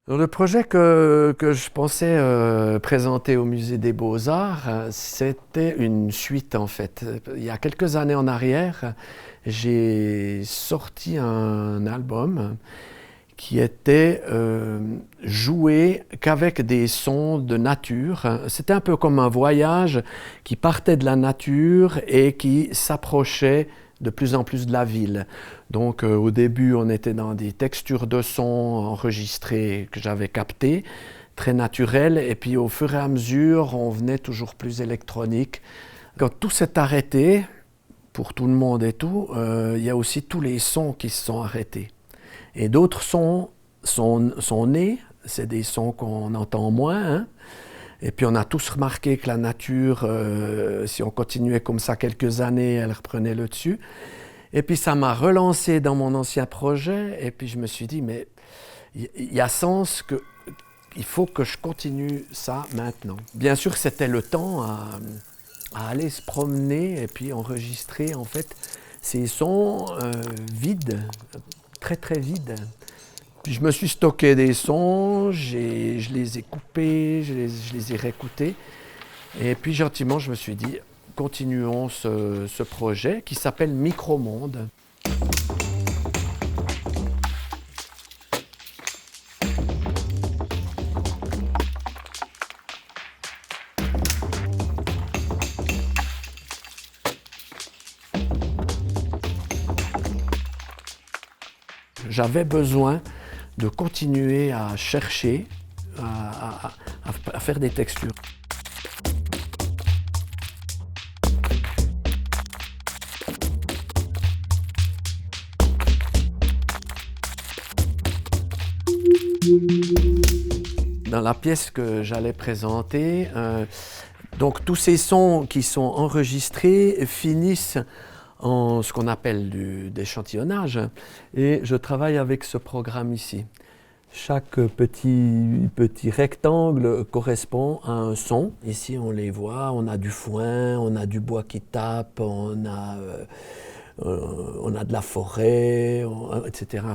Alors, le projet que je pensais présenter au Musée des Beaux-Arts, c'était une suite en fait. Il y a quelques années en arrière, j'ai sorti un album qui était joué qu'avec des sons de nature. C'était un peu comme un voyage qui partait de la nature et qui s'approchait de plus en plus de la ville. Donc au début, on était dans des textures de son enregistrées que j'avais captées, très naturelles, et puis au fur et à mesure, on venait toujours plus électronique. Quand tout s'est arrêté, pour tout le monde et tout, il y a aussi tous les sons qui se sont arrêtés. Et d'autres sons sont nés, c'est des sons qu'on entend moins, hein. Et puis on a tous remarqué que la nature, si on continuait comme ça quelques années, elle reprenait le dessus. Et puis ça m'a relancé dans mon ancien projet, et puis je me suis dit, mais il y a sens que il faut que je continue ça maintenant. Bien sûr, c'était le temps à aller se promener et puis enregistrer en fait ces sons vides, très très vides. Puis je me suis stocké des sons, je les ai coupés, je les ai réécoutés. Et puis gentiment, je me suis dit, continuons ce projet qui s'appelle Micromonde. J'avais besoin de continuer à chercher, à faire des textures. Dans la pièce que j'allais présenter, donc tous ces sons qui sont enregistrés finissent en ce qu'on appelle d'échantillonnage, et je travaille avec ce programme ici. Chaque petit rectangle correspond à un son. Ici, on les voit, on a du foin, on a du bois qui tape, on a de la forêt, etc.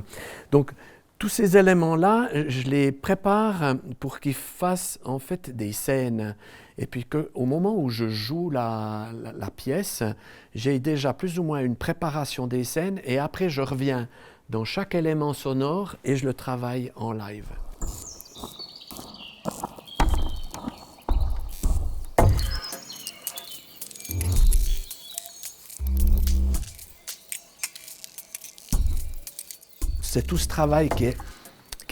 Donc, tous ces éléments-là, je les prépare pour qu'ils fassent en fait des scènes. Et puis qu'au moment où je joue la pièce, j'ai déjà plus ou moins une préparation des scènes, et après je reviens dans chaque élément sonore et je le travaille en live. C'est tout ce travail qui est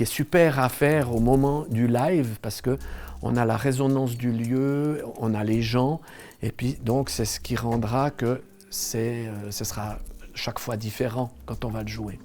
super à faire au moment du live, parce qu'on a la résonance du lieu, on a les gens, et puis donc c'est ce qui rendra que ce sera chaque fois différent quand on va le jouer.